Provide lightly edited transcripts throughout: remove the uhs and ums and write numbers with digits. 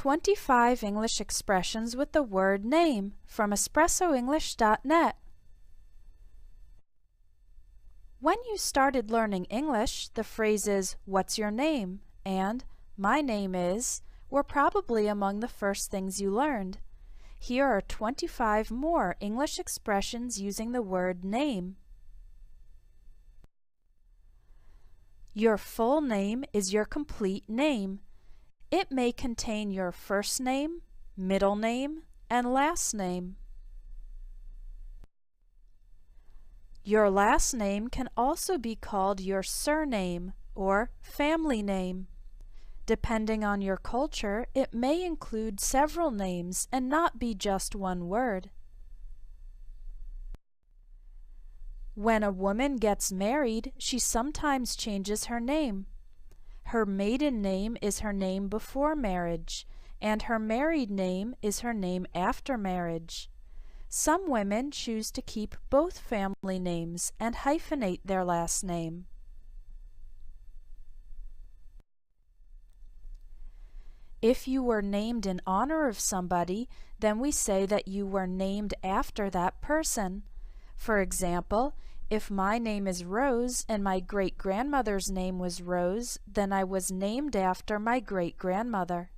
25 English expressions with the word name from espressoenglish.net. When you started learning English, the phrases "What's your name?" and "My name is" were probably among the first things you learned. Here are 25 more English expressions using the word name. Your full name is your complete name. It may contain your first name, middle name, and last name. Your last name can also be called your surname or family name. Depending on your culture, it may include several names and not be just one word. When a woman gets married, she sometimes changes her name. Her maiden name is her name before marriage, and her married name is her name after marriage. Some women choose to keep both family names and hyphenate their last name. If you were named in honor of somebody, then we say that you were named after that person. For example, if my name is Rose and my great-grandmother's name was Rose, then I was named after my great-grandmother.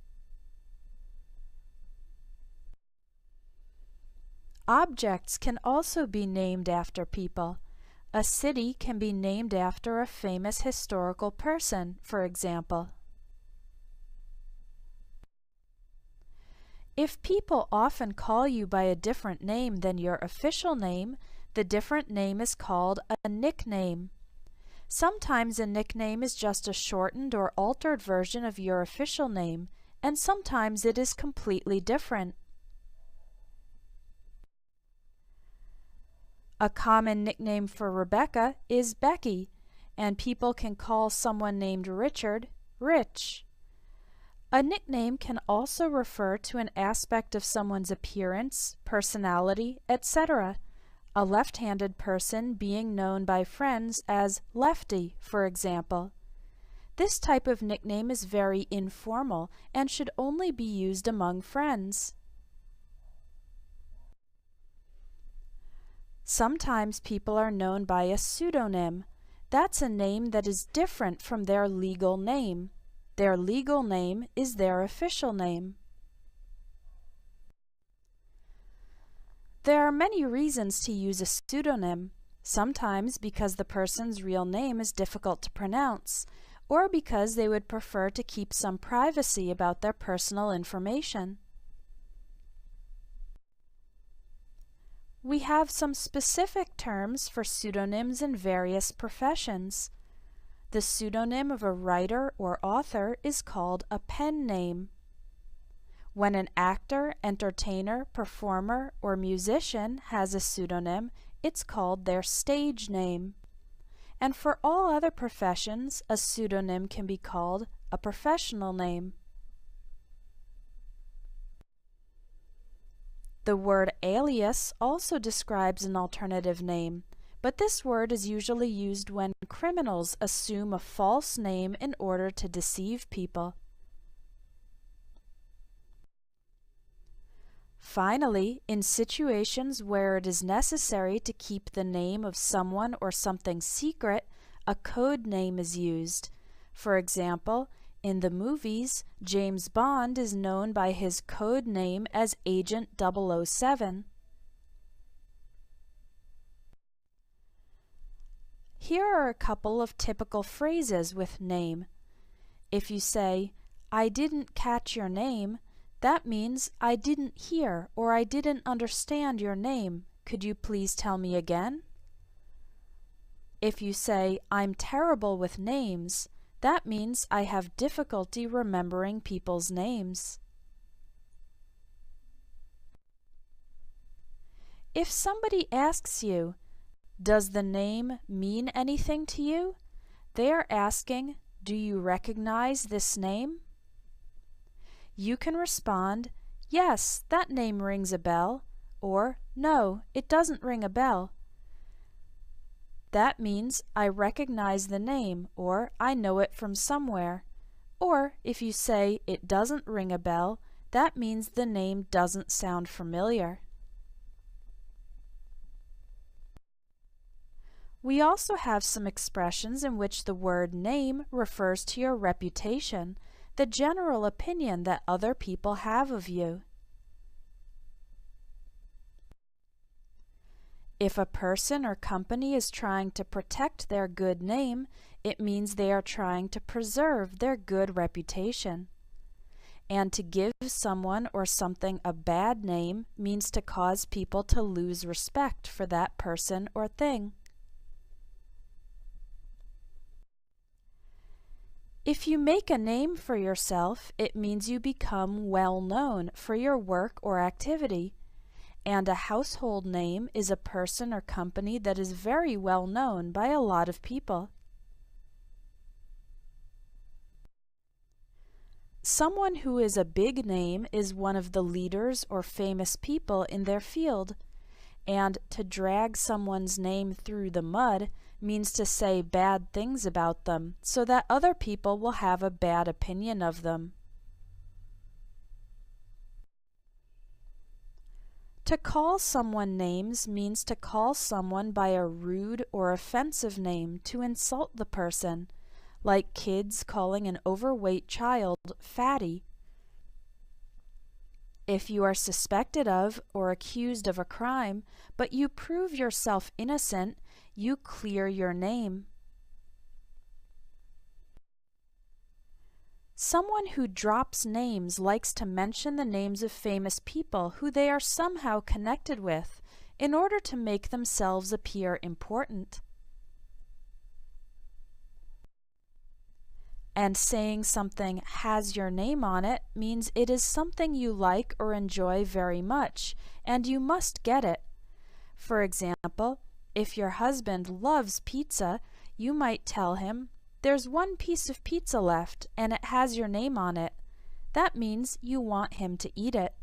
Objects can also be named after people. A city can be named after a famous historical person, for example. If people often call you by a different name than your official name, the different name is called a nickname. Sometimes a nickname is just a shortened or altered version of your official name, and sometimes it is completely different. A common nickname for Rebecca is Becky, and people can call someone named Richard Rich. A nickname can also refer to an aspect of someone's appearance, personality, etc. A left-handed person being known by friends as Lefty, for example. This type of nickname is very informal and should only be used among friends. Sometimes people are known by a pseudonym. That's a name that is different from their legal name. Their legal name is their official name. There are many reasons to use a pseudonym, sometimes because the person's real name is difficult to pronounce, or because they would prefer to keep some privacy about their personal information. We have some specific terms for pseudonyms in various professions. The pseudonym of a writer or author is called a pen name. When an actor, entertainer, performer, or musician has a pseudonym, it's called their stage name. And for all other professions, a pseudonym can be called a professional name. The word alias also describes an alternative name, but this word is usually used when criminals assume a false name in order to deceive people. Finally, in situations where it is necessary to keep the name of someone or something secret, a code name is used. For example, in the movies, James Bond is known by his code name as Agent 007. Here are a couple of typical phrases with name. If you say, "I didn't catch your name," that means I didn't hear or I didn't understand your name. Could you please tell me again? If you say, "I'm terrible with names," that means I have difficulty remembering people's names. If somebody asks you, "Does the name mean anything to you?" they are asking, "Do you recognize this name?" You can respond, "Yes, that name rings a bell," or "No, it doesn't ring a bell." That means I recognize the name, or I know it from somewhere. Or if you say it doesn't ring a bell, That means the name doesn't sound familiar. We also have some expressions in which the word name refers to your reputation, the general opinion that other people have of you. If a person or company is trying to protect their good name, it means they are trying to preserve their good reputation. And to give someone or something a bad name means to cause people to lose respect for that person or thing. If you make a name for yourself, it means you become well known for your work or activity. And a household name is a person or company that is very well known by a lot of people. Someone who is a big name is one of the leaders or famous people in their field. And to drag someone's name through the mud means to say bad things about them so that other people will have a bad opinion of them. To call someone names means to call someone by a rude or offensive name to insult the person, like kids calling an overweight child fatty. If you are suspected of or accused of a crime, but you prove yourself innocent, you clear your name. Someone who drops names likes to mention the names of famous people who they are somehow connected with in order to make themselves appear important. And saying something has your name on it means it is something you like or enjoy very much, and you must get it. For example, if your husband loves pizza, you might tell him, "There's one piece of pizza left, and it has your name on it." That means you want him to eat it.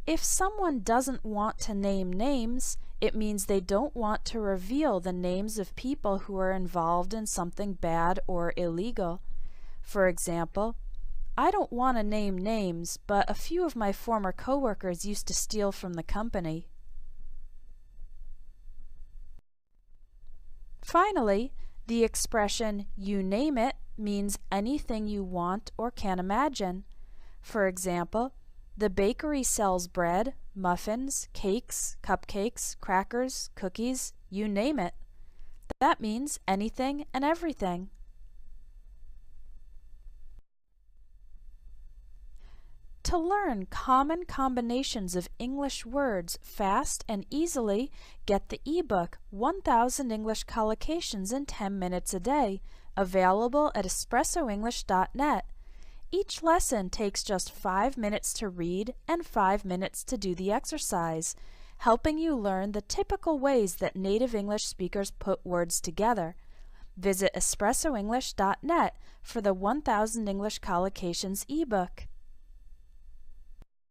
If someone doesn't want to name names, it means they don't want to reveal the names of people who are involved in something bad or illegal. For example, I don't want to name names, but a few of my former coworkers used to steal from the company. Finally, the expression "you name it" means anything you want or can imagine. For example, the bakery sells bread, muffins, cakes, cupcakes, crackers, cookies, you name it. That means anything and everything. To learn common combinations of English words fast and easily, get the ebook 1000 English Collocations in 10 Minutes a Day, available at espressoenglish.net. Each lesson takes just 5 minutes to read and 5 minutes to do the exercise, helping you learn the typical ways that native English speakers put words together. Visit espressoenglish.net for the 1000 English Collocations ebook.